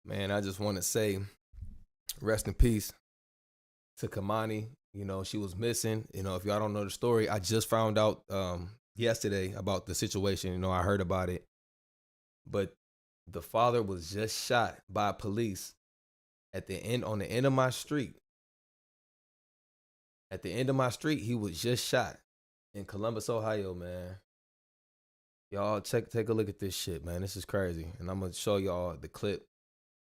Man, I just want to say rest in peace to Kei'mani. She was missing. If y'all don't know the story, I just found out yesterday about the situation. I heard about it. But the father was just shot by police on the end of my street. At the end of my street, he was just shot in Columbus, Ohio, man. Y'all take a look at this shit, man. This is crazy. And I'm gonna show y'all the clip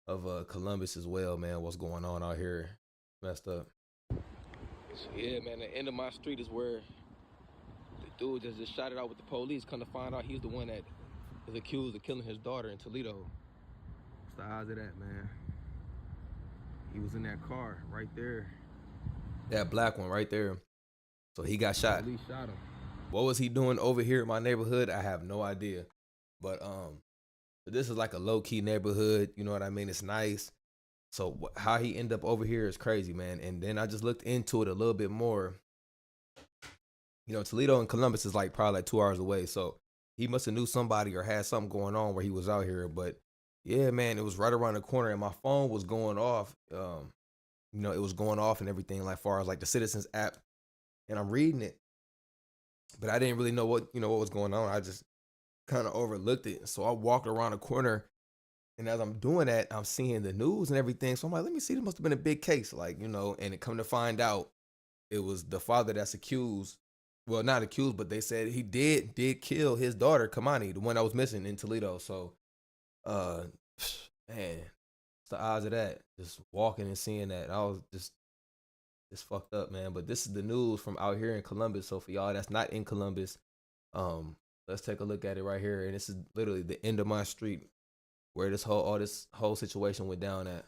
of Columbus as well, man. What's going on out here? Messed up. So yeah, man, the end of my street is where the dude just shot it out with the police. Come to find out he's the one that is accused of killing his daughter in Toledo. What's the odds of that, man? He was in that car right there. That black one right there. So he got shot. Police shot him. What was he doing over here in my neighborhood? I have no idea. But this is like a low-key neighborhood. You know what I mean? It's nice. So how he ended up over here is crazy, man. And then I just looked into it a little bit more. Toledo and Columbus is probably 2 hours away. So he must have knew somebody or had something going on where he was out here. But yeah, man, it was right around the corner and my phone was going off. It was going off and everything, far as the Citizens app. And I'm reading it. But I didn't really know what was going on. I just kind of overlooked it. So I walked around the corner, and as I'm doing that, I'm seeing the news and everything. So I'm like, let me see, this must have been a big case, and it come to find out it was the father that's accused. Well, not accused, but they said he did kill his daughter, Kei'mani, the one that was missing in Toledo. So, man, what's the odds of that? Just walking and seeing that. I was just fucked up, man. But this is the news from out here in Columbus. So for y'all that's not in Columbus, let's take a look at it right here. And this is literally the end of my street where this whole situation went down at.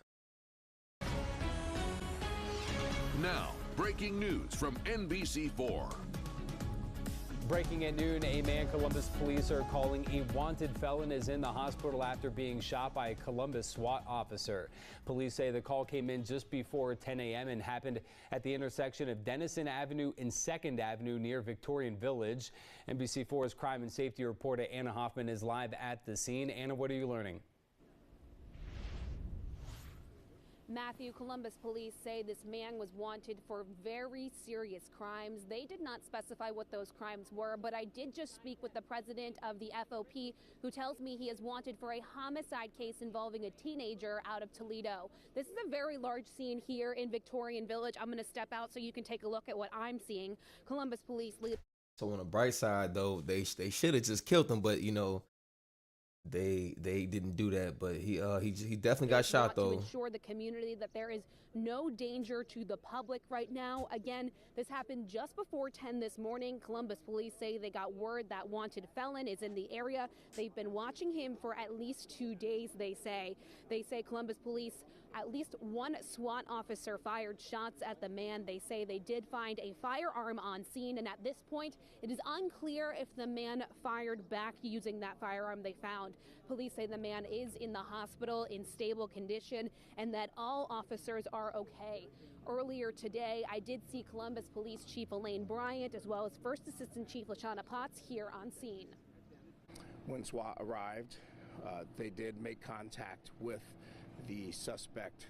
Now, breaking news from NBC4. Breaking at noon, a man Columbus police are calling a wanted felon is in the hospital after being shot by a Columbus SWAT officer. Police say the call came in just before 10 a.m. and happened at the intersection of Denison Avenue and 2nd Avenue near Victorian Village. NBC4's crime and safety reporter Anna Hoffman is live at the scene. Anna, what are you learning? Matthew, Columbus police say this man was wanted for very serious crimes. They did not specify what those crimes were, but I did just speak with the president of the FOP, who tells me he is wanted for a homicide case involving a teenager out of Toledo. This is a very large scene here in Victorian Village. I'm going to step out so you can take a look at what I'm seeing. Columbus police lead. So on the bright side, though, they should have just killed him, but they didn't do that. But he definitely got shot, though. To ensure the community that there is no danger to the public right now. Again, this happened just before 10 this morning. Columbus police say they got word that wanted felon is in the area. They've been watching him for at least 2 days, they say. They say Columbus police, at least one SWAT officer fired shots at the man. They say they did find a firearm on scene, and at this point, it is unclear if the man fired back using that firearm they found. Police say the man is in the hospital in stable condition and that all officers are okay. Earlier today, I did see Columbus Police Chief Elaine Bryant as well as First Assistant Chief LaShawna Potts here on scene. When SWAT arrived, they did make contact with the suspect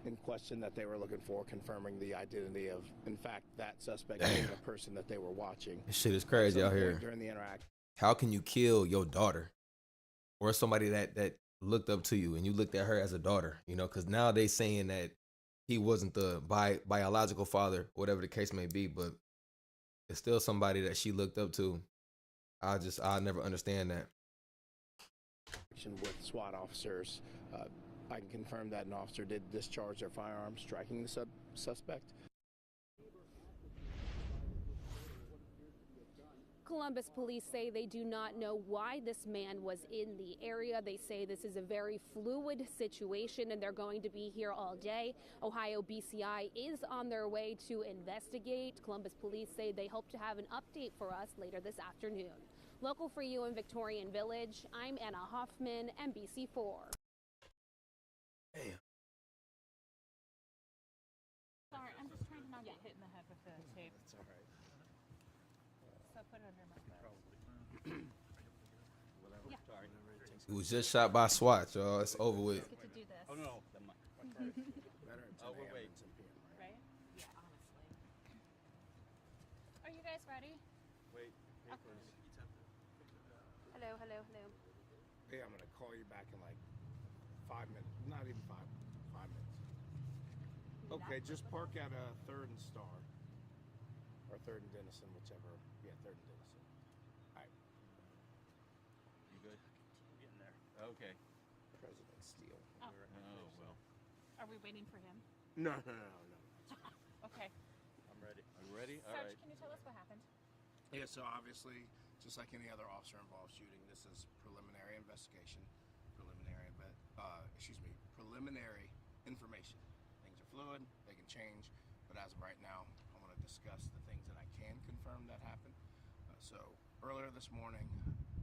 in question that they were looking for, confirming the identity of, in fact, that suspect being the person that they were watching. This shit is crazy out here. During the interaction. How can you kill your daughter or somebody that looked up to you and you looked at her as a daughter? Because now they saying that he wasn't the biological father, whatever the case may be, but it's still somebody that she looked up to. I'll never understand that. With SWAT officers, I can confirm that an officer did discharge their firearm, striking the suspect. Columbus police say they do not know why this man was in the area. They say this is a very fluid situation and they're going to be here all day. Ohio BCI is on their way to investigate. Columbus police say they hope to have an update for us later this afternoon. Local for you in Victorian Village, I'm Anna Hoffman, NBC4. Damn. Sorry, I'm just trying to not get hit in the head with the tape. It's all right. So put it under my foot. He was just shot by SWAT, y'all. It's over with. Let's get to do this. Oh no. Better at 10 Oh, we're a.m. waiting. than 10 p.m., right? Right? Yeah, honestly. Are you guys ready? Wait. Papers. Hello, hello, hello. Yeah, I'm gonna call you back in like 5 minutes. Not even 5 minutes. Okay, just park at a 3rd and Star. Or 3rd and Denison, whichever. Yeah, 3rd and Denison. Alright. You good? I'm getting there. Okay. President Steele. Oh. Oh well. Are we waiting for him? No. Okay. I'm ready. Are you ready? All Sarge, right. can you tell us what happened? Yeah, so obviously, just like any other officer involved shooting, this is preliminary investigation. Preliminary information. Things are fluid, they can change, but as of right now, I want to discuss the things that I can confirm that happened. So earlier this morning,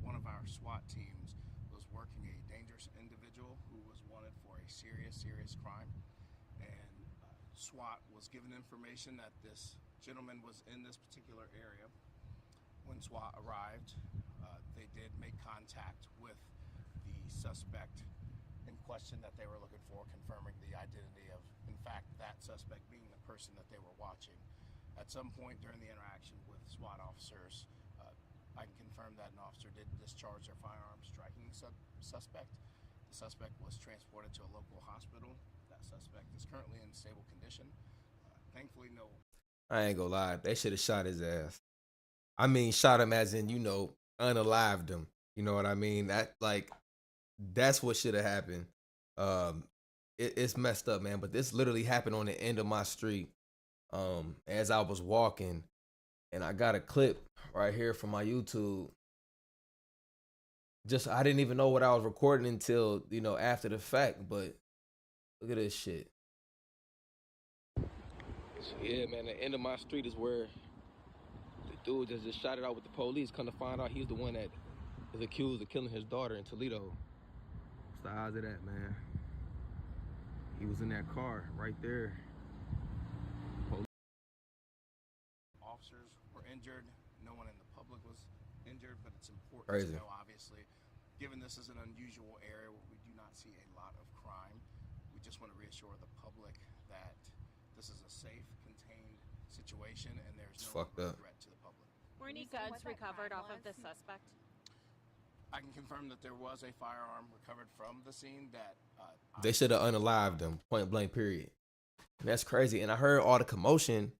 one of our SWAT teams was working a dangerous individual who was wanted for a serious crime, and SWAT was given information that this gentleman was in this particular area. When SWAT arrived, they did make contact with the suspect in question that they were looking for, confirming the identity of, in fact, that suspect being the person that they were watching. At some point during the interaction with SWAT officers, I can confirm that an officer did discharge their firearm, striking the suspect. The suspect was transported to a local hospital. That suspect is currently in stable condition. Thankfully, no. I ain't gonna lie, they should have shot his ass. I mean, shot him as in, unalived him. You know what I mean? That's what should have happened. It's messed up, man. But this literally happened on the end of my street. As I was walking, and I got a clip right here from my YouTube. I didn't even know what I was recording until after the fact. But look at this shit. So yeah, man. The end of my street is where the dude just shot it out with the police. Come to find out, he's the one that is accused of killing his daughter in Toledo. What's the odds of that, man? He was in that car right there. Officers were injured. No one in the public was injured, but it's important Crazy. to know, obviously, given this is an unusual area where we do not see a lot of crime, we just want to reassure the public that this is a safe, contained situation, and there's It's no fucked up. threat to the public. Were any guns recovered off of the suspect? I can confirm that there was a firearm recovered from the scene that They should have unalived him, point blank, period. And that's crazy. And I heard all the commotion,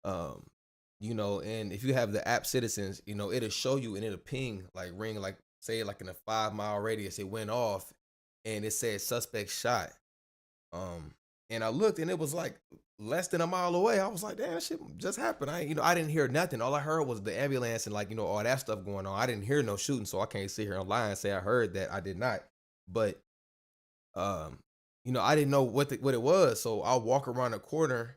and if you have the app Citizens, it'll show you and it'll ping, ring, say in a 5-mile radius, it went off and it said suspect shot. And I looked and it was like less than a mile away. I was like, damn, that shit just happened. I didn't hear nothing. All I heard was the ambulance and all that stuff going on. I didn't hear no shooting, so I can't sit here and lie and say I heard that. I did not. But I didn't know what it was. So I'll walk around the corner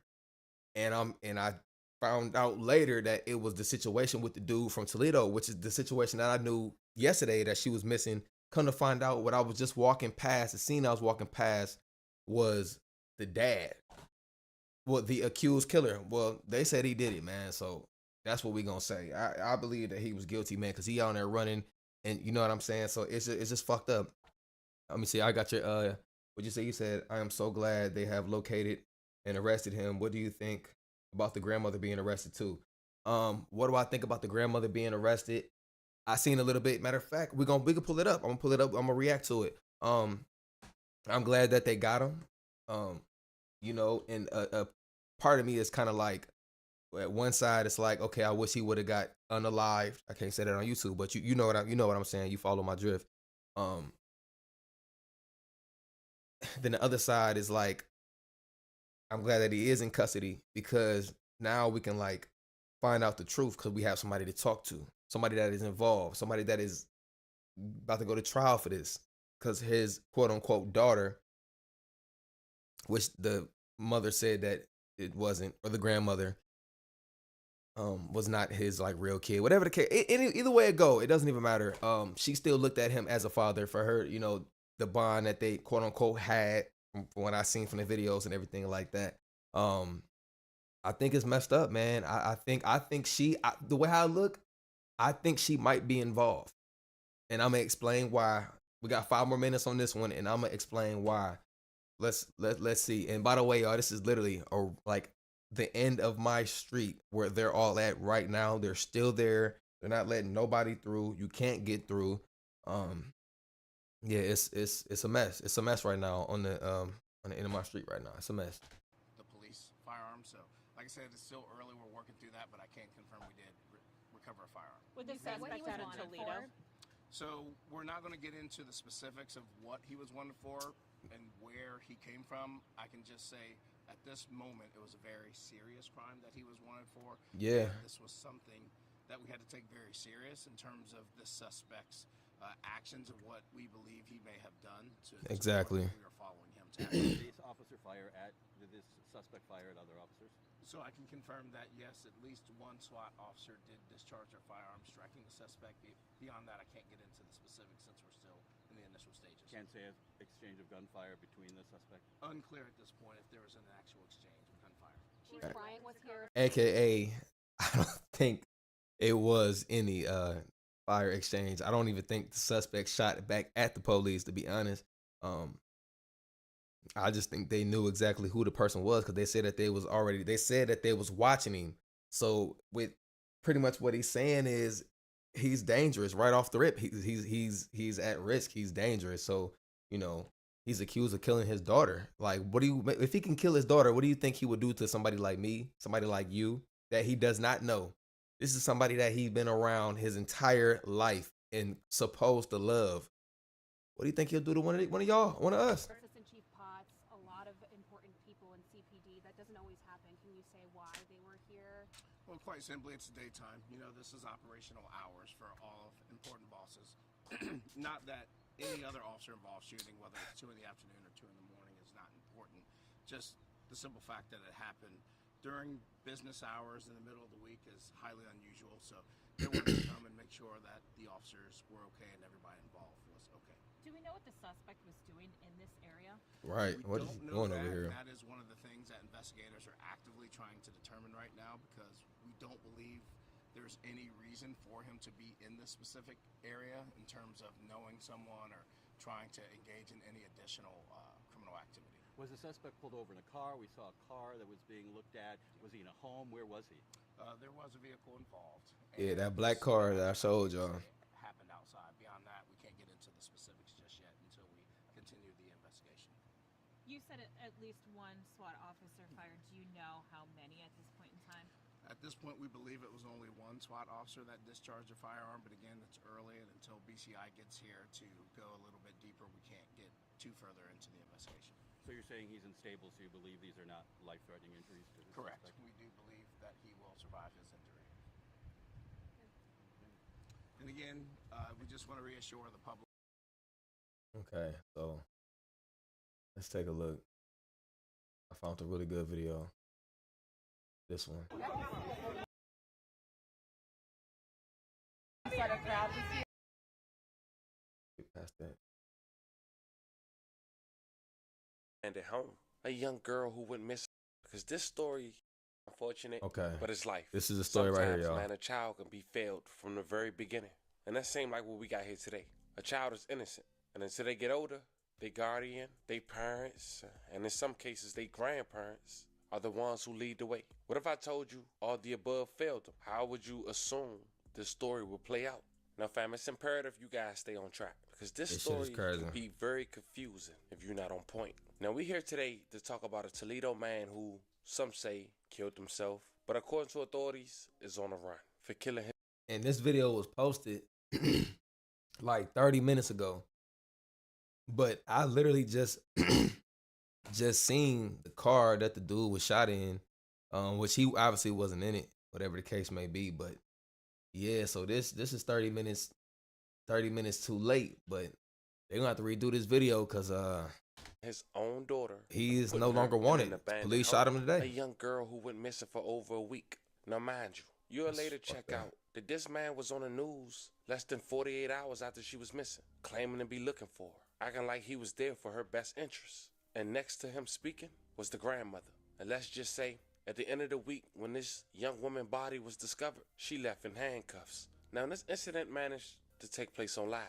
and I found out later that it was the situation with the dude from Toledo, which is the situation that I knew yesterday that she was missing. Come to find out, what I was just walking past, the scene I was walking past was the dad. Well, the accused killer. Well, they said he did it, man. So that's what we gonna say. I believe that he was guilty, man, because he out there running, and you know what I'm saying. So it's just fucked up. Let me see. I got your what'd you say? You said, I am so glad they have located and arrested him. What do you think about the grandmother being arrested too? What do I think about the grandmother being arrested? I seen a little bit. Matter of fact, we can pull it up. I'm gonna pull it up. I'm gonna react to it. I'm glad that they got him. And a part of me is kind of like, at one side it's like, okay, I wish he would have got unalived. I can't say that on YouTube, but you know what I'm saying. You follow my drift. Then the other side is like, I'm glad that he is in custody, because now we can find out the truth, because we have somebody to talk to, somebody that is involved, somebody that is about to go to trial for this, because his quote unquote daughter, which the mother said that it wasn't, or the grandmother, was not his like real kid, whatever the case. Either way it go, it doesn't even matter. She still looked at him as a father. For her, the bond that they quote unquote had, from what I seen from the videos and everything like that. I think it's messed up, man. I think she, the way I look, I think she might be involved, and I'm gonna explain why. We got 5 more minutes on this one, and I'm gonna explain why. let's see. And by the way, y'all, this is literally like the end of my street where they're all at right now. They're still there. They're not letting nobody through. You can't get through. Yeah, it's a mess. It's a mess right now on the end of my street right now. It's a mess. The police firearms. So, like I said, it's still early. We're working through that, but I can't confirm we did recover a firearm. With the suspect out in Toledo? So we're not going to get into the specifics of what he was wanted for and where he came from. I can just say at this moment it was a very serious crime that he was wanted for. Yeah. This was something that we had to take very serious in terms of the suspect's actions and what we believe he may have done. Exactly. We are following him to Did this officer fire at? Did this suspect fire at other officers? So I can confirm that, yes, at least one SWAT officer did discharge their firearm, striking the suspect. Beyond that, I can't get into the specifics since we're still in the initial stages. Can't say an exchange of gunfire between the suspect? Unclear at this point if there was an actual exchange of gunfire. Chief Bryant was here. AKA, I don't think it was any fire exchange. I don't even think the suspect shot back at the police, to be honest. I just think they knew exactly who the person was because they said that they was watching him. So with pretty much what he's saying is he's dangerous right off the rip. He's at risk. He's dangerous. So, you know, he's accused of killing his daughter. Like, if he can kill his daughter, what do you think he would do to somebody like me, somebody like you that he does not know? This is somebody that he's been around his entire life and supposed to love. What do you think he'll do to one of y'all, one of us? Assistant Chief Potts, a lot of important people in CPD. That doesn't always happen. Can you say why they were here? Well, quite simply, it's daytime. You know, this is operational hours for all important bosses. Not that any other officer involved shooting, whether it's 2 in the afternoon or 2 in the morning, is not important. Just the simple fact that it happened during business hours in the middle of the week is highly unusual. So they wanted to come and make sure that the officers were okay and everybody involved was okay. Do we know what the suspect was doing in this area? Right. We What is don't he know doing that. over here? That is one of the things that investigators are actively trying to determine right now because we don't believe there's any reason for him to be in this specific area in terms of knowing someone or trying to engage in any additional criminal activity. Was the suspect pulled over in a car? We saw a car that was being looked at. Was he in a home? Where was he? There was a vehicle involved. Yeah, that black car that I showed y'all. Happened outside. Beyond that, we can't get into the specifics just yet until we continue the investigation. You said at least one SWAT officer fired. Do you know how many at this point in time? At this point, we believe it was only one SWAT officer that discharged a firearm, but again, it's early, and until BCI gets here to go a little bit deeper, we can't get too further into the investigation. So you're saying he's unstable, so you believe these are not life-threatening injuries to the Correct. suspect? We do believe that he will survive his injury. And again, we just want to reassure the public. Okay, so let's take a look. I found a really good video. This one. Get past that. And at home, a young girl who went missing. Because this story, unfortunate, Okay. but it's life. This is the story right here, Sometimes, y'all. man, a child can be failed from the very beginning. And that seemed like what we got here today. A child is innocent. And until they get older, their guardian, their parents, and in some cases, their grandparents are the ones who lead the way. What if I told you all the above failed them? How would you assume this story would play out? Now, fam, it's imperative you guys stay on track. Because this This shit is story crazy. can be very confusing if you're not on point. Now, we're here today to talk about a Toledo man who, some say, killed himself, but according to authorities, is on the run for killing him. And this video was posted like 30 minutes ago. But I literally just seen the car that the dude was shot in, which he obviously wasn't in it, whatever the case may be. But yeah, so this is 30 minutes too late. But they're gonna have to redo this video because His own daughter. he is put no her longer in wanted. an abandoned Police home. shot him A today. young girl who went missing for over a week. Now, mind you, you'll That's later fucked check up. out that this man was on the news less than 48 hours after she was missing, claiming to be looking for her, acting like he was there for her best interests. And next to him speaking was the grandmother. And let's just say, at the end of the week, when this young woman's body was discovered, she left in handcuffs. Now, this incident managed to take place on live,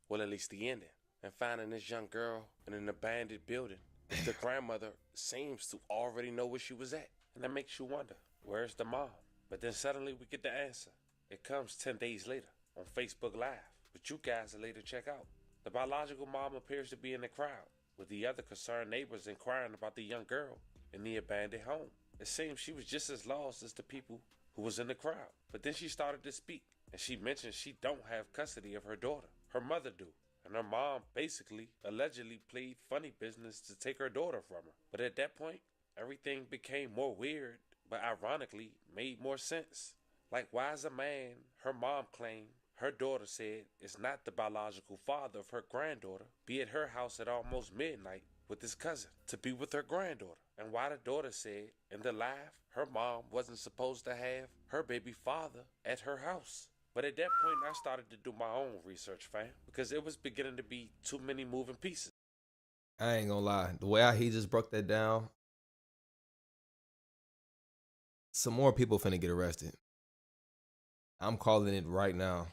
well, at least the ending, and finding this young girl in an abandoned building The grandmother seems to already know where she was at. And that makes you wonder, where's the mom? But then suddenly we get the answer. It comes 10 days later on Facebook Live, which you guys will later check out. The biological mom appears to be in the crowd, with the other concerned neighbors inquiring about the young girl in the abandoned home. It seems she was just as lost as the people who was in the crowd. But then she started to speak, and she mentioned she don't have custody of her daughter. Her mother do. And her mom basically, allegedly played funny business to take her daughter from her. But at that point, everything became more weird, but ironically made more sense. Like, why is a man her mom claimed her daughter said is not the biological father of her granddaughter be at her house at almost midnight with his cousin to be with her granddaughter? And why the daughter said in the live her mom wasn't supposed to have her baby father at her house. But at that point, I started to do my own research, fam, because it was beginning to be too many moving pieces. I ain't gonna lie. The way he just broke that down, some more people finna get arrested. I'm calling it right now.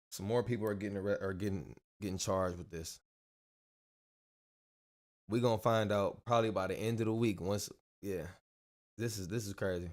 Some more people are getting charged with this. We gonna find out probably by the end of the week. Once, yeah, this is crazy.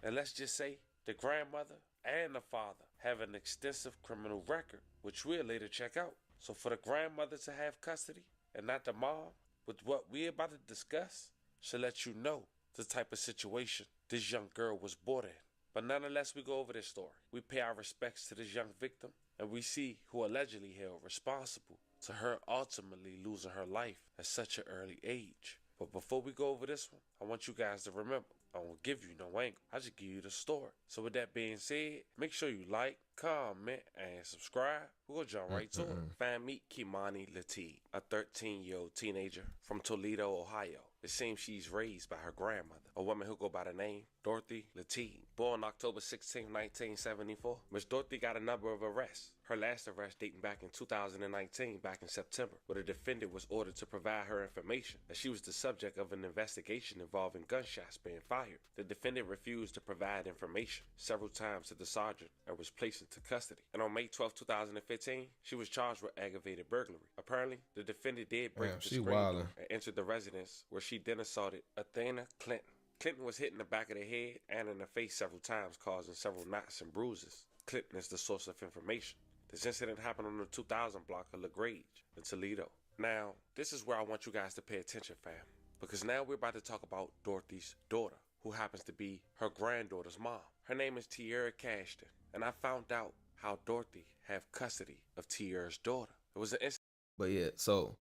And let's just say the grandmother and the father have an extensive criminal record, which we'll later check out. So for the grandmother to have custody and not the mom, with what we're about to discuss, should let you know the type of situation this young girl was brought in. But nonetheless, we go over this story. We pay our respects to this young victim, and we see who allegedly held responsible to her ultimately losing her life at such an early age. But before we go over this one, I want you guys to remember, I won't give you no angle. I just give you the story. So with that being said, make sure you like, comment, and subscribe. We're going to jump right to it. Fam, meet Kei'mani Latigue, a 13-year-old teenager from Toledo, Ohio. It seems she's raised by her grandmother, a woman who go by the name Dorothy Latigue. Born October 16, 1974, Miss Dorothy got a number of arrests. Her last arrest dating back in 2019, back in September, where the defendant was ordered to provide her information as she was the subject of an investigation involving gunshots being fired. The defendant refused to provide information several times to the sergeant and was placed into custody. And on May 12, 2015, she was charged with aggravated burglary. Apparently, the defendant did break the screen door and entered the residence, where she then assaulted Athena Clinton. Clinton was hit in the back of the head and in the face several times, causing several knots and bruises. Clinton is the source of information. This incident happened on the 2000 block of LaGrange in Toledo. Now, this is where I want you guys to pay attention, fam, because now we're about to talk about Dorothy's daughter, who happens to be her granddaughter's mom. Her name is Tiara Cashton, and I found out how Dorothy have custody of Tiara's daughter. It was an incident. But yeah, so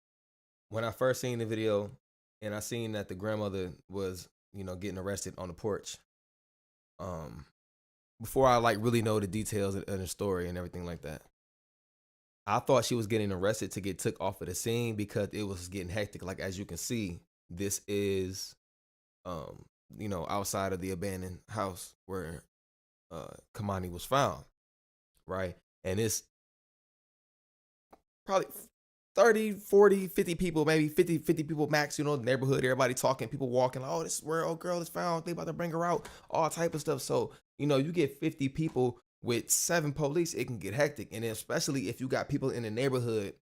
when I first seen the video and I seen that the grandmother was, getting arrested on the porch, before I really know the details of the story and everything like that, I thought she was getting arrested to get took off of the scene because it was getting hectic. Like, as you can see, this is, outside of the abandoned house where Kei'mani was found, right? And it's probably 30, 40, 50 people, maybe 50 people max, neighborhood, everybody talking, people walking, like, oh, this is where old girl is found, they about to bring her out, all type of stuff. So, you get 50 people with 7 police, it can get hectic. And especially if you got people in the neighborhood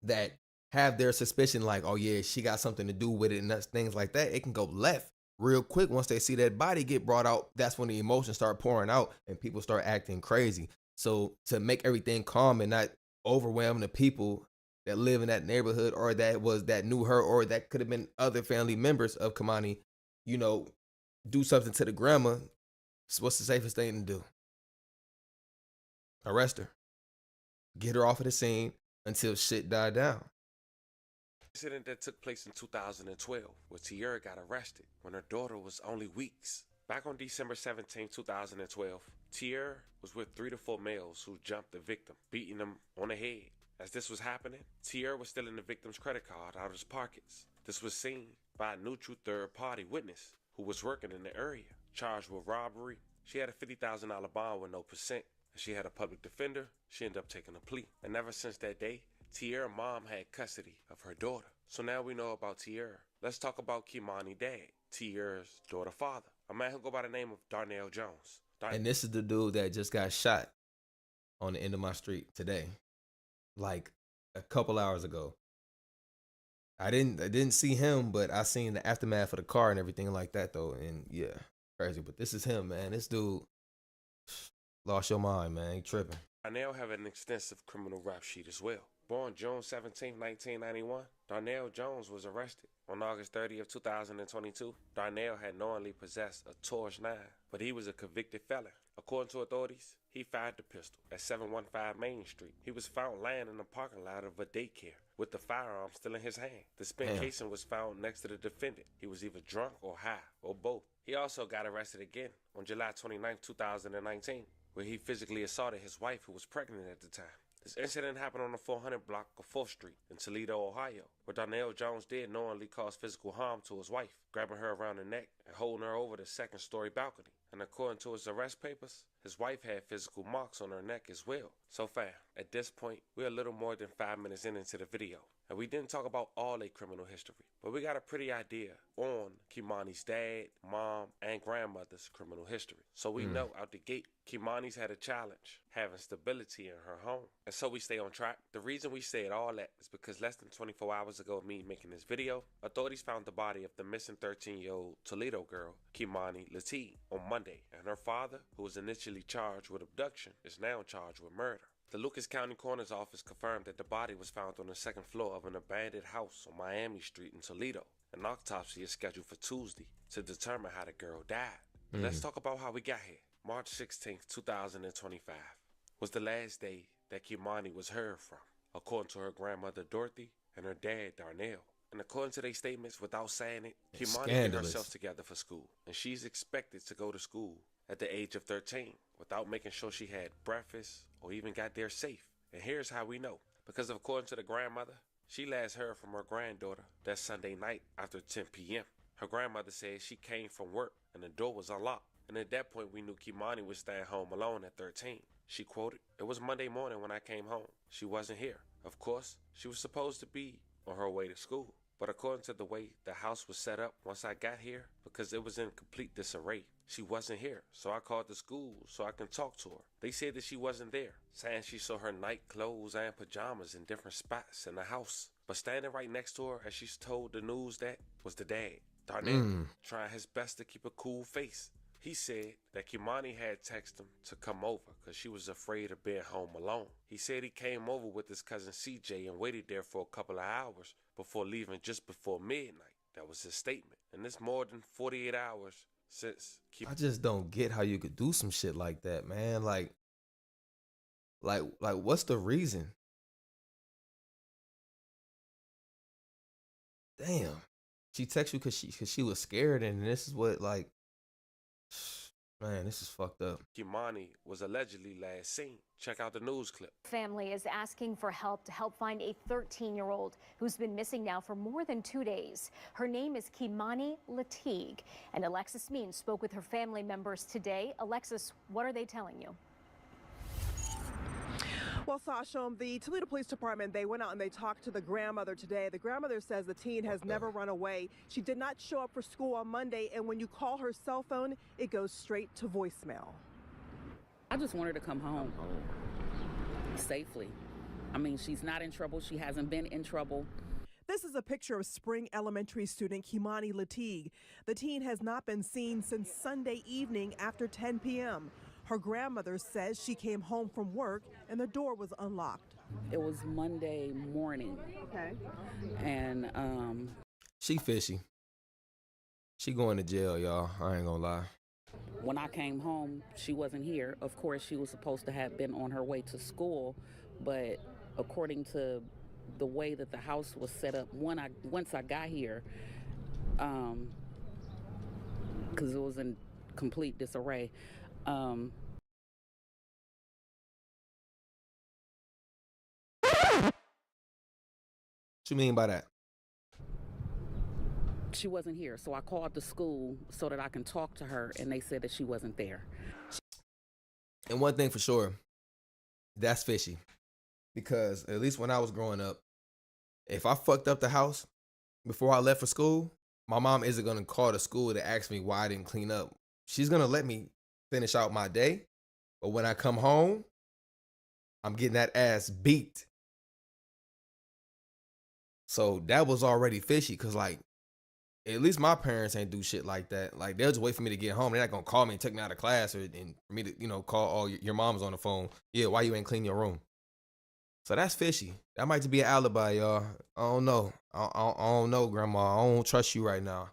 that have their suspicion, like, oh yeah, she got something to do with it and things like that, it can go left real quick. Once they see that body get brought out, that's when the emotions start pouring out and people start acting crazy. So to make everything calm and not overwhelm the people that live in that neighborhood or that knew her or that could have been other family members of Kei'mani, do something to the grandma, what's the safest thing to do? Arrest her. Get her off of the scene until shit died down. Incident that took place in 2012, where Tiara got arrested when her daughter was only weeks. Back on December 17, 2012, Tiara was with 3 to 4 males who jumped the victim, beating them on the head. As this was happening, Tiara was stealing the victim's credit card out of his pockets. This was seen by a neutral third-party witness who was working in the area, charged with robbery. She had a $50,000 bond with no percent. She had a public defender. She ended up taking a plea. And ever since that day, Tiara's mom had custody of her daughter. So now we know about Tiara. Let's talk about Kei'mani's dad, Tiara's daughter father, a man who go by the name of Darnell Jones. And this is the dude that just got shot on the end of my street today, like a couple hours ago. I didn't see him, but I seen the aftermath of the car and everything like that though. And yeah, crazy. But this is him, man. This dude lost your mind, man. He tripping. Darnell have an extensive criminal rap sheet as well. Born June 17, 1991, Darnell Jones was arrested. On August 30th, 2022, Darnell had knowingly possessed a Taurus 9, but he was a convicted felon. According to authorities, he fired the pistol at 715 Main Street. He was found lying in the parking lot of a daycare with the firearm still in his hand. The spent casing was found next to the defendant. He was either drunk or high, or both. He also got arrested again on July 29, 2019, where he physically assaulted his wife who was pregnant at the time. This incident happened on the 400 block of 4th Street in Toledo, Ohio, where Darnell Jones did knowingly cause physical harm to his wife, grabbing her around the neck and holding her over the second-story balcony. And according to his arrest papers, his wife had physical marks on her neck as well. So fam, at this point, we're a little more than 5 minutes into the video, and we didn't talk about all their criminal history, but we got a pretty idea on Kei'mani's dad, mom, and grandmother's criminal history. So we know out the gate, Kei'mani's had a challenge having stability in her home. And so we stay on track. The reason we said all that is because less than 24 hours ago of me making this video, authorities found the body of the missing 13-year-old Toledo girl, Kei'mani Latigue, on Monday, and her father, who was initially charged with abduction, is now charged with murder. The Lucas County Coroner's Office confirmed that the body was found on the second floor of an abandoned house on Miami Street in Toledo. An autopsy is scheduled for Tuesday to determine how the girl died. But let's talk about how we got here. March 16th, 2025 was the last day that Kei'mani was heard from, according to her grandmother Dorothy and her dad Darnell. And according to their statements, without saying it, Kei'mani get herself together for school, and she's expected to go to school at the age of 13 without making sure she had breakfast or even got there safe. And here's how we know. Because according to the grandmother, she last heard from her granddaughter that Sunday night after 10 p.m. Her grandmother said she came from work and the door was unlocked. And at that point, we knew Kei'mani was staying home alone at 13. She quoted, "It was Monday morning when I came home. She wasn't here. Of course, she was supposed to be on her way to school. But according to the way the house was set up once I got here, because it was in complete disarray, she wasn't here. So I called the school so I can talk to her. They said that she wasn't there, saying she saw her night clothes and pajamas in different spots in the house. But standing right next to her as she told the news that was the dad, Darnell, trying his best to keep a cool face. He said that Kei'mani had texted him to come over because she was afraid of being home alone. He said he came over with his cousin CJ and waited there for a couple of hours before leaving just before midnight. That was his statement. And it's more than 48 hours since I just don't get how you could do some shit like that, man. Like what's the reason? Damn. She texted you because she was scared, and this is what, like, man, this is fucked up. Kei'mani was allegedly last seen. Check out the news clip. Family is asking for help to help find a 13-year-old who's been missing now for more than 2 days. Her name is Kei'mani Latigue, and Alexis Means spoke with her family members today. Alexis, what are they telling you? Well, Sasha, the Toledo Police Department, they went out and they talked to the grandmother today. The grandmother says the teen has never run away. She did not show up for school on Monday, and when you call her cell phone, it goes straight to voicemail. I just want her to come home safely. I mean, she's not in trouble. She hasn't been in trouble. This is a picture of Spring Elementary student Kei'mani Latigue. The teen has not been seen since Sunday evening after 10 p.m. Her grandmother says she came home from work and the door was unlocked. It was Monday morning. Okay. And she fishy. She going to jail, y'all. I ain't gonna lie. When I came home, she wasn't here. Of course, she was supposed to have been on her way to school, but according to the way that the house was set up, once I got here, because it was in complete disarray, what you mean by that? she wasn't here. So I called the school so that I can talk to her, and they said that she wasn't there. And one thing for sure, that's fishy. Because at least when I was growing up, if I fucked up the house before I left for school, my mom isn't going to call the school to ask me why I didn't clean up. She's going to let me finish out my day. But when I come home, I'm getting that ass beat. So that was already fishy because, like, at least my parents ain't do shit like that. Like, they'll just wait for me to get home. They're not going to call me and take me out of class and for me to, you know, call, oh, your mom's on the phone. Yeah, why you ain't clean your room? So that's fishy. That might just be an alibi, y'all. I don't know. I don't know, Grandma. I don't trust you right now.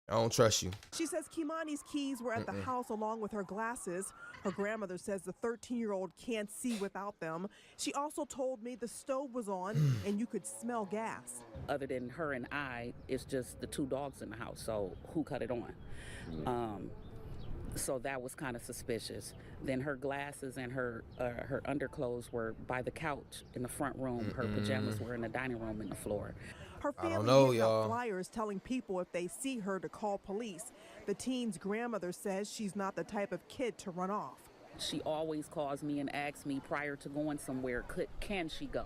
I don't trust you. She says Kei'mani's keys were at the house along with her glasses. Her grandmother says the 13-year-old can't see without them. She also told me the stove was on and you could smell gas. Other than her and I, it's just the 2 dogs in the house, so who cut it on? So that was kind of suspicious. Then her glasses and her underclothes were by the couch in the front room. Her pajamas were in the dining room and the floor. Her family gave out flyers telling people if they see her to call police. The teen's grandmother says she's not the type of kid to run off. She always calls me and asks me prior to going somewhere, can she go?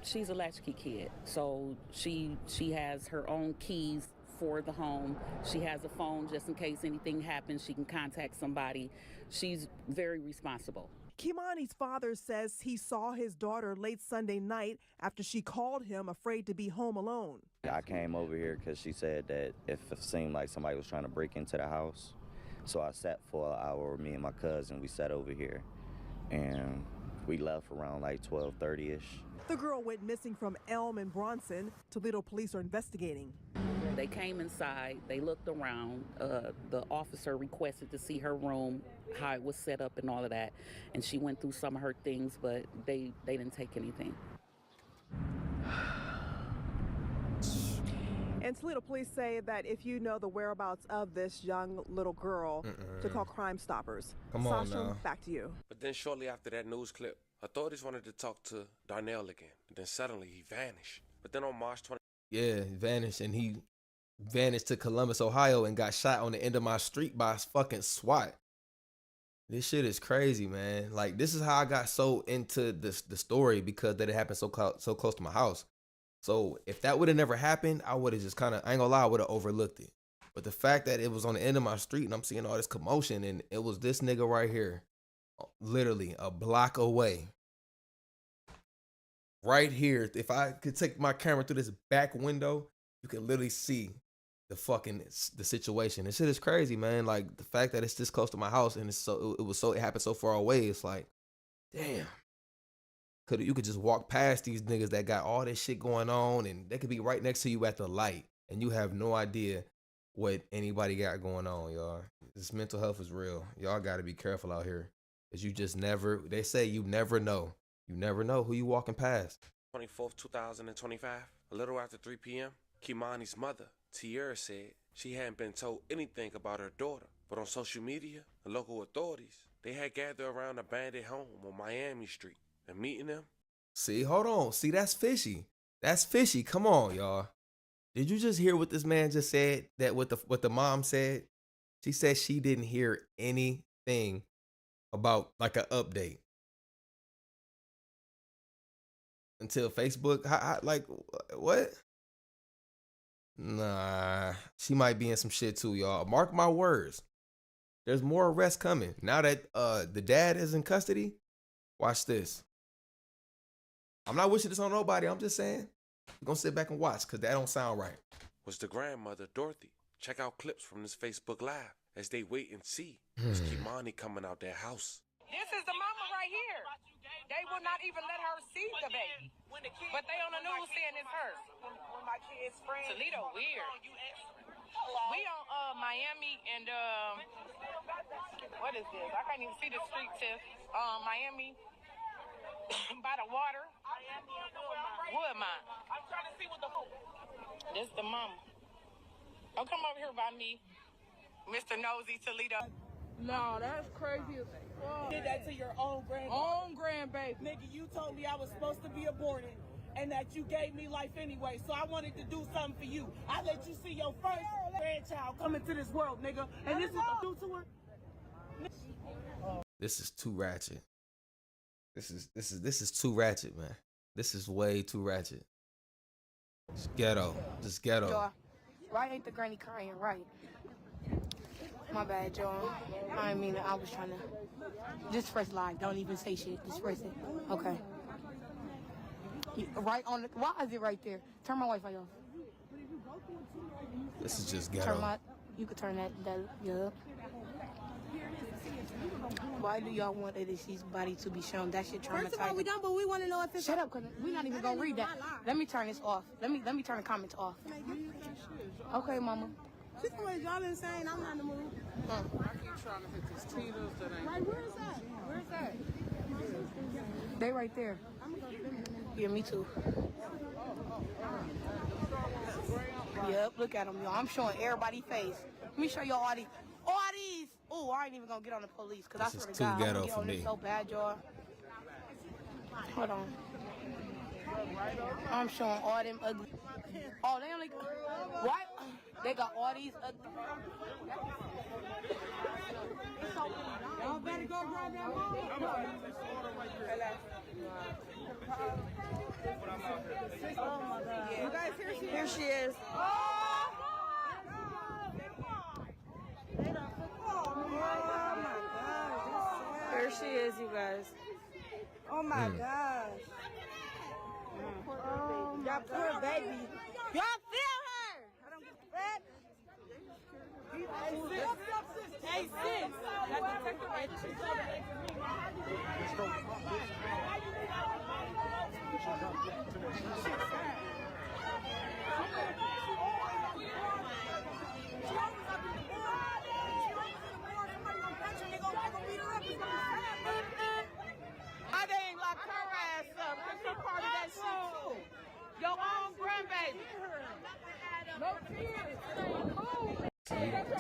She's a latchkey kid, so she has her own keys for the home. She has a phone just in case anything happens. She can contact somebody. She's very responsible. Kei'mani's father says he saw his daughter late Sunday night after she called him afraid to be home alone. I came over here because she said that if it seemed like somebody was trying to break into the house. So I sat for an hour, me and my cousin, we sat over here. And we left around like 12:30-ish. The girl went missing from Elm and Bronson. Toledo police are investigating. They came inside, they looked around. The officer requested to see her room, how it was set up and all of that. And she went through some of her things, but they didn't take anything. And Toledo police say that if you know the whereabouts of this young little girl, to call Crime Stoppers. Come on Sasha, now. back to you. But then shortly after that news clip, authorities wanted to talk to Darnell again. And then suddenly he vanished. But then on March 20th, yeah, he vanished, and he vanished to Columbus, Ohio, and got shot on the end of my street by a fucking SWAT. This shit is crazy, man. Like, this is how I got so into the story, because that it happened so close to my house. So if that would have never happened, I would have just kind of, I ain't gonna lie, I would have overlooked it. But the fact that it was on the end of my street and I'm seeing all this commotion, and it was this nigga right here, literally a block away. Right here, if I could take my camera through this back window, you can literally see the situation. This shit is crazy, man. Like, the fact that it's this close to my house and it happened so far away. It's like, damn. You could just walk past these niggas that got all this shit going on, and they could be right next to you at the light, and you have no idea what anybody got going on, y'all. This mental health is real. Y'all got to be careful out here, because you just never. They say you never know. You never know who you walking past. 24th, 2025, a little after 3 p.m., Kei'mani's mother, Tiara, said she hadn't been told anything about her daughter. But on social media, the local authorities, they had gathered around an abandoned home on Miami Street and meeting them. See, hold on. See, that's fishy. That's fishy. Come on, y'all. Did you just hear what this man just said? That what the mom said? She said she didn't hear anything about like an update until Facebook. Like, what? Nah, she might be in some shit too, y'all. Mark my words. There's more arrests coming. Now that the dad is in custody, watch this. I'm not wishing this on nobody. I'm just saying, you're going to sit back and watch, because that don't sound right. Was the grandmother, Dorothy. Check out clips from this Facebook Live as they wait and see. Is Kei'mani coming out their house? This is the mama right here. They will not even let her see the baby. But they on the news saying it's her. Toledo weird. We on Miami and what is this? I can't even see the street tip. Miami by the water. Woodmont. I'm trying to see what the. This the mama. Oh, come over here by me, Mr. Nosy Toledo. No, that's crazy as fuck. Did that to your own grandbaby. Own grandbaby. Nigga, you told me I was supposed to be aborted and that you gave me life anyway, so I wanted to do something for you. I let you see your first grandchild come into this world, nigga, and this is what you do to her? This is too ratchet. This is too ratchet, man. This is way too ratchet. Just ghetto. Just ghetto. Joe, why ain't the granny crying right? My bad, Joe. I didn't mean it. I was trying to. Just press live. Don't even say shit. Just press it. Okay. Right on the, why is it right there? Turn my Wi-Fi off. This is just Turn ghetto. my, you could turn that up. Why do y'all want a deceased body to be shown? That shit traumatizing. First of all, we don't, but we want to know if it's... Shut up, cause we're not even gonna read that. Let me turn this off. Let me turn the comments off. Okay, mama. She's always y'all insane. I'm not in the mood. I keep trying to hit these Tito's that ain't. Like, where is that? Where's that? They right there. Yeah, me too. Yep, look at them, y'all. I'm showing everybody's face. Let me show y'all all these. Oh, I ain't even gonna get on the police, because I swear to God, I'm gonna get on this so bad, y'all. Hold on. I'm showing all them ugly. Oh, they only. What? They got all these ugly. Y'all better go grab that mom. Oh my God. You guys, here she is. Here she is, you guys. Oh my gosh. Oh, y'all poor baby. Y'all feel her. I don't get that. Hey, sis. I didn't lock her ass up, because she part of that shit too. Your own grandbaby.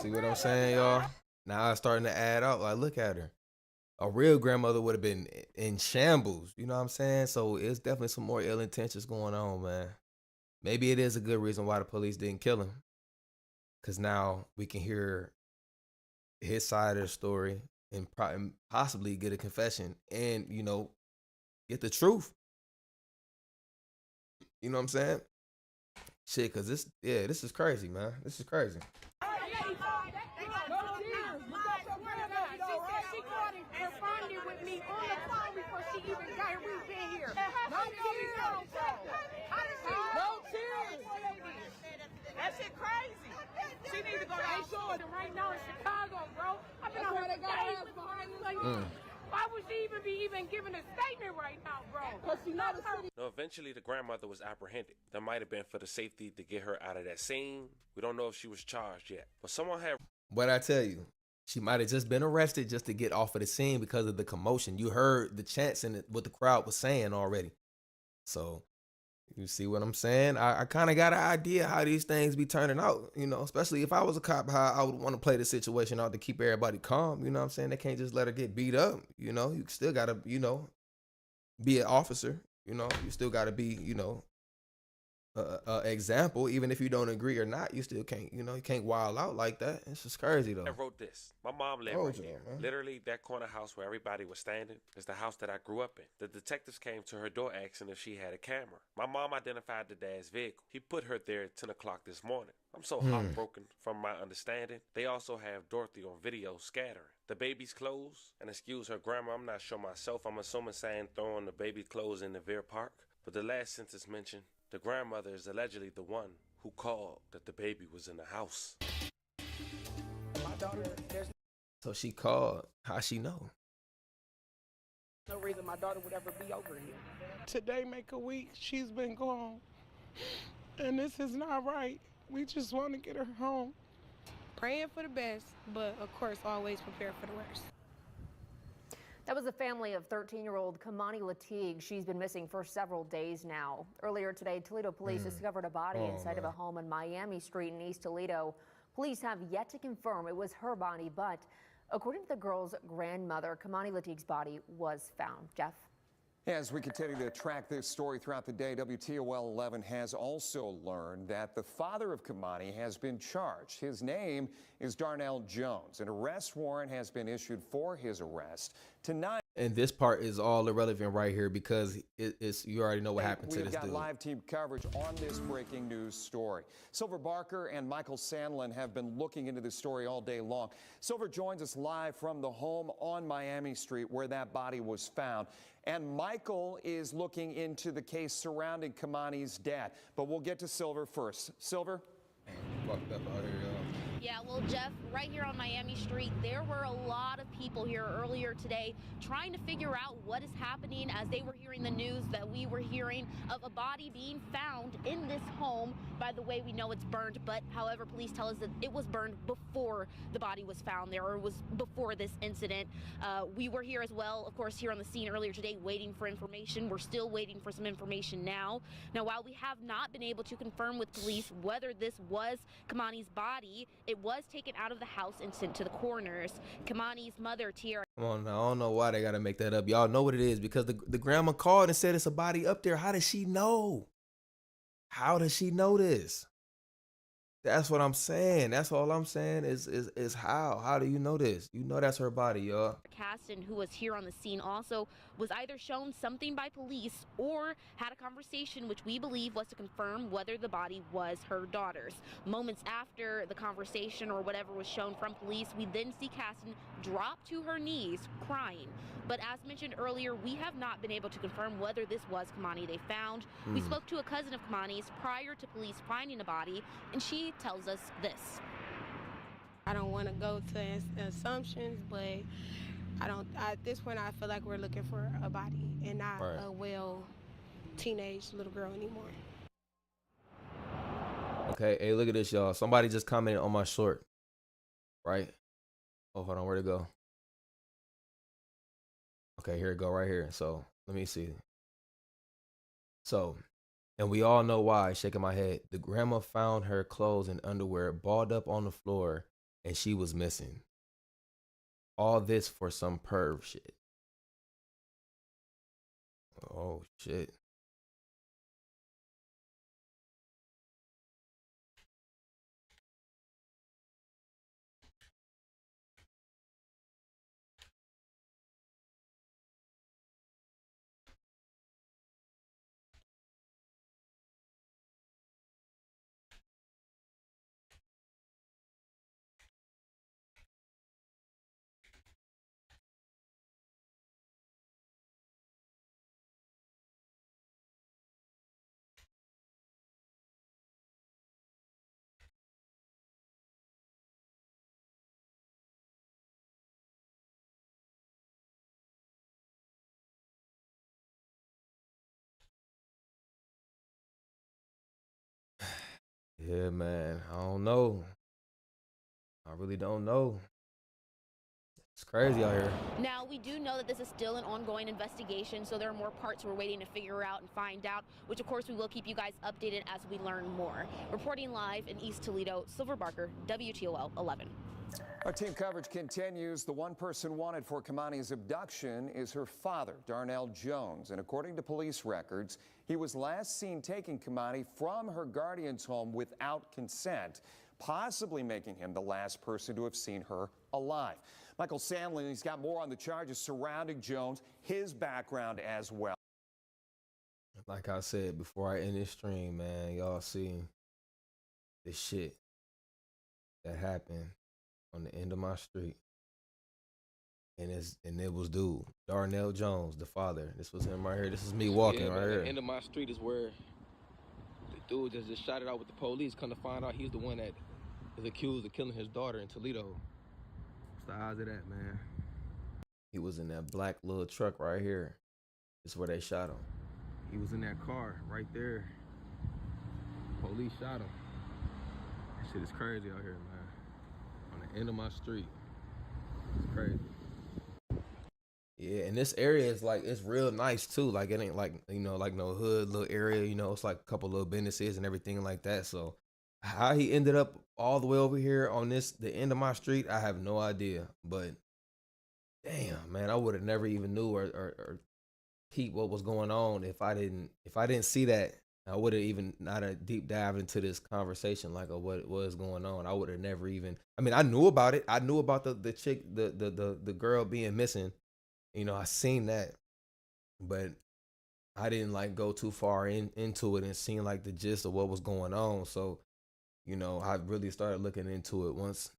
See what I'm saying, y'all? Now it's starting to add up. Like, look at her. A real grandmother would have been in shambles. You know what I'm saying? So it's definitely some more ill intentions going on, man. Maybe it is a good reason why the police didn't kill him. Because now we can hear his side of the story and possibly get a confession and, you know, get the truth. You know what I'm saying? Shit, because this is crazy, man. This is crazy. That shit crazy. She needs to go down right now in Chicago, bro. I've been out here for days. Why would she even giving a statement right now, bro? Because she not a city. No, eventually the grandmother was apprehended. That might have been for the safety to get her out of that scene. We don't know if she was charged yet. But someone had... But I tell you, she might have just been arrested just to get off of the scene because of the commotion. You heard the chants and what the crowd was saying already. So... You see what I'm saying? I kind of got an idea how these things be turning out, you know, especially if I was a cop, how I would want to play the situation out to keep everybody calm. You know what I'm saying? They can't just let her get beat up. You know, you still got to, you know, be an officer. You know, you still got to be, you know, example. Even if you don't agree or not, you still can't, you know, you can't wild out like that. It's just crazy, though. I wrote this. My mom lived right there. Literally, that corner house where everybody was standing is the house that I grew up in. The detectives came to her door asking if she had a camera. My mom identified the dad's vehicle. He put her there at 10 o'clock this morning. I'm so heartbroken from my understanding. They also have Dorothy on video scattering the baby's clothes. And excuse her grandma, I'm not sure myself. I'm assuming saying throwing the baby clothes in the Veer Park. But the last sentence mentioned, the grandmother is allegedly the one who called that the baby was in the house. My daughter, there's So she called. How she know? no reason my daughter would ever be over here. Today make a week she's been gone, and this is not right. We just want to get her home. Praying for the best, but of course always prepare for the worst. That was the family of 13-year-old Kei'mani Latigue. She's been missing for several days now. Earlier today, Toledo police discovered a body inside of a home on Miami Street in East Toledo. Police have yet to confirm it was her body, but according to the girl's grandmother, Kei'mani Latigue's body was found. Jeff? As we continue to track this story throughout the day, WTOL 11 has also learned that the father of Kei'mani has been charged. His name is Darnell Jones. An arrest warrant has been issued for his arrest tonight. And this part is all irrelevant right here because it's you already know what happened to this dude. We've got live team coverage on this breaking news story. Silver Barker and Michael Sandlin have been looking into this story all day long. Silver joins us live from the home on Miami Street where that body was found. And Michael is looking into the case surrounding Kei'mani's dad. But we'll get to Silver first. Silver? Fucked up out here, y'all. Yeah, well, Jeff, right here on Miami Street, there were a lot of people here earlier today trying to figure out what is happening as they were hearing the news that we were hearing of a body being found in this home. By the way, we know it's burned, but however, police tell us that it was burned before the body was found there, or was before this incident. We were here as well, of course, here on the scene earlier today, waiting for information. We're still waiting for some information now. Now, while we have not been able to confirm with police whether this was Kei'mani's body, it was taken out of the house and sent to the coroners. Kei'mani's mother, Tiara. Come on now, I don't know why they gotta make that up. Y'all know what it is, because the grandma called and said it's a body up there. How does she know? How does she know this? That's what I'm saying. That's all I'm saying is how. How do you know this? You know that's her body, y'all. Caston, who was here on the scene, also was either shown something by police or had a conversation which we believe was to confirm whether the body was her daughter's. Moments after the conversation or whatever was shown from police, we then see Caston drop to her knees crying. But as mentioned earlier, we have not been able to confirm whether this was Kei'mani they found. We spoke to a cousin of Kei'mani's prior to police finding the body, and she tells us this. I don't want to go to assumptions, but at this point, I feel like we're looking for a body and not a teenage little girl anymore. Okay, hey, look at this, y'all. Somebody just commented on my short, right? Oh, hold on, where'd it go? Okay, here it go, right here. So, let me see. So, and we all know why, shaking my head. The grandma found her clothes and underwear balled up on the floor, and she was missing. All this for some perv shit. Oh, shit. Yeah, man. I don't know. I really don't know. It's crazy out here. Now, we do know that this is still an ongoing investigation, so there are more parts we're waiting to figure out and find out, which of course we will keep you guys updated as we learn more. Reporting live in East Toledo, Silver Barker, WTOL 11. Our team coverage continues. The one person wanted for Kei'mani's abduction is her father, Darnell Jones. And according to police records, he was last seen taking Kei'mani from her guardian's home without consent, possibly making him the last person to have seen her alive. Michael Sandlin, he's got more on the charges surrounding Jones, his background as well. Like I said before I end this stream, man, y'all see this shit that happened on the end of my street. And it was dude, Darnell Jones, the father. This was him right here. This is me walking right here. The end of my street is where the dude just shot it out with the police. Come to find out he's the one that is accused of killing his daughter in Toledo. What's the odds of that, man? He was in that black little truck right here. This is where they shot him. He was in that car right there. Police shot him. That shit is crazy out here, man. On the end of my street. It's crazy. Yeah, and this area is like, it's real nice too. Like, it ain't like, you know, like no hood little area, you know, it's like a couple little businesses and everything like that. So how he ended up all the way over here on the end of my street, I have no idea. But damn, man, I would have never even knew or peep what was going on if I didn't see that. I would have even not a deep dive into this conversation like what was going on. I would have never even. I mean, I knew about it. I knew about the chick, the girl being missing. You know, I seen that, but I didn't like go too far into it and seen like the gist of what was going on. So, you know, I really started looking into it once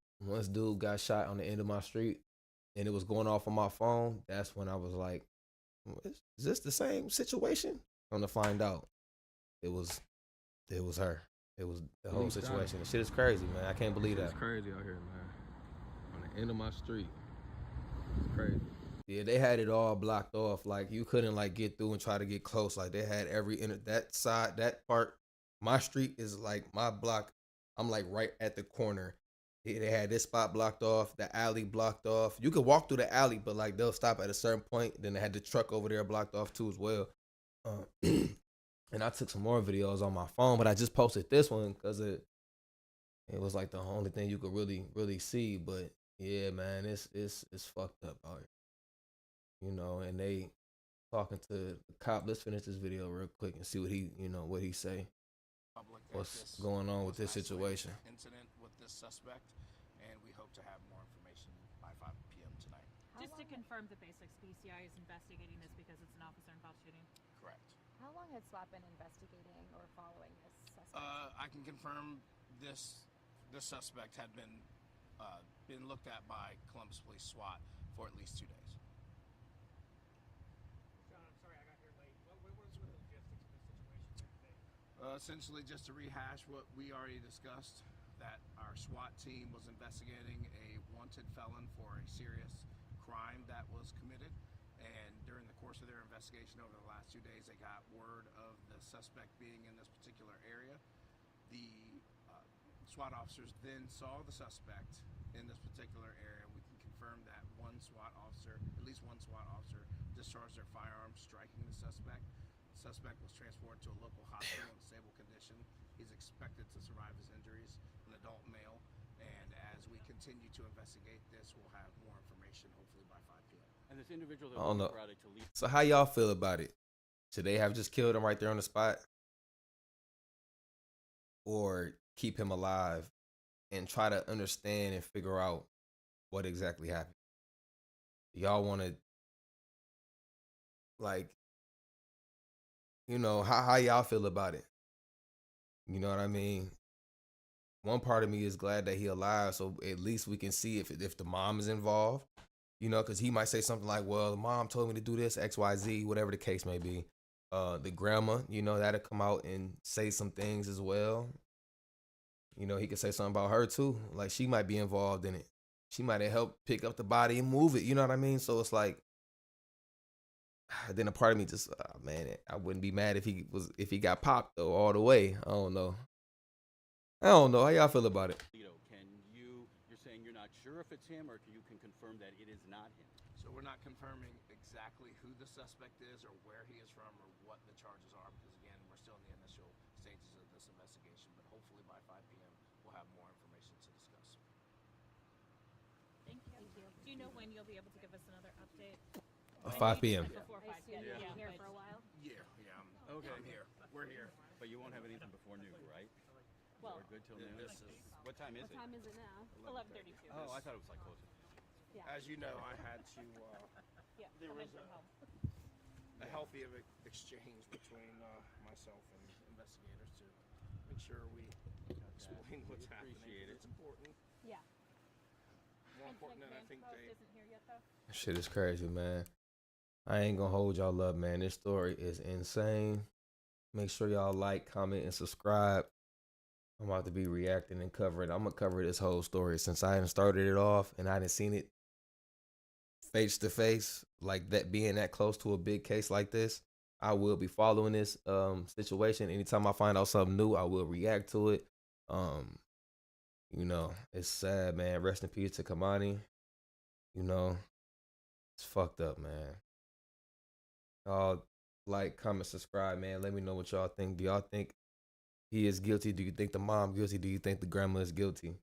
dude got shot on the end of my street, and it was going off on my phone. That's when I was like, is this the same situation? I'm gonna find out. It was her. It was the whole situation. The shit is crazy, man. I can't believe that. It's crazy out here, man. On the end of my street. It's crazy. Yeah, they had it all blocked off. Like you couldn't like get through and try to get close. Like they had that side, that part. My street is like my block. I'm like right at the corner. They had this spot blocked off, the alley blocked off. You could walk through the alley, but like they'll stop at a certain point. Then they had the truck over there blocked off too as well. And I took some more videos on my phone, but I just posted this one because it was like the only thing you could really see. But yeah, man, it's fucked up out here. You know, and they talking to the cop. Let's finish this video real quick and see what he say. What's going on with this situation? Incident with this suspect, and we hope to have more information by 5 p.m. tonight. Just to confirm the basics, BCI is investigating this because it's an officer-involved shooting. Correct. How long had SWAT been investigating or following this suspect? I can confirm this suspect had been looked at by Columbus Police SWAT for at least 2 days. John, I'm sorry I got here late. What was the logistics of this situation today? Essentially, just to rehash what we already discussed, that our SWAT team was investigating a wanted felon for a serious crime that was committed. And during the course of their investigation over the last 2 days, they got word of the suspect being in this particular area. The SWAT officers then saw the suspect in this particular area. We can confirm that at least one SWAT officer, discharged their firearms, striking the suspect. The suspect was transported to a local hospital in stable condition. He's expected to survive his injuries, an adult male. And as we continue to investigate this, we'll have more information hopefully by 5 p.m. And this individual that I don't know. brought it to leave. So how y'all feel about it? Should they have just killed him right there on the spot? Or keep him alive and try to understand and figure out what exactly happened? Y'all want to, like, you know, how y'all feel about it? You know what I mean? One part of me is glad that he alive, so at least we can see if the mom is involved. You know, because he might say something like, well, the mom told me to do this, X, Y, Z, whatever the case may be. The grandma, you know, that'll come out and say some things as well. You know, he could say something about her too. Like she might be involved in it. She might have helped pick up the body and move it. You know what I mean? So it's like, then a part of me just, man, I wouldn't be mad if he got popped though all the way. I don't know. How y'all feel about it? Toledo, you're saying you're not sure if it's him, or you can confirm that it is not him? So we're not confirming exactly who the suspect is or where he is from or what the charges are, because again, we're still in the initial stages of this investigation, but hopefully by 5 p.m. we'll have more information to discuss. Thank you. Do you know when you'll be able to give us another update? 5 p.m. Before 5 p.m. Yeah. Here for a while. Yeah, Okay. I'm here. We're here. But you won't have anything before noon, right? Well, we're good till noon. What time is it? What time is it now? 11:32. Oh, I thought it was like closer. Yeah. As you know, I had to. There was a healthy exchange between myself and investigators to make sure we explain what's happening. It's important. Yeah. More important than I think they. Isn't here yet though. Shit is crazy, man. I ain't gonna hold y'all up, man. This story is insane. Make sure y'all like, comment, and subscribe. I'm about to be reacting and covering. I'm gonna cover this whole story since I hadn't started it off and I hadn't seen it face to face, like that, being that close to a big case like this. I will be following this situation. Anytime I find out something new, I will react to it. You know, it's sad, man. Rest in peace to Kei'mani. You know, it's fucked up, man. Y'all like, comment, subscribe, man. Let me know what y'all think. Do y'all think he is guilty? Do you think the mom guilty? Do you think the grandma is guilty?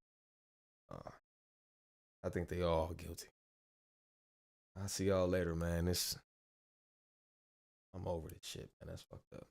I think they all guilty. I'll see y'all later, man. I'm over this shit, man. That's fucked up.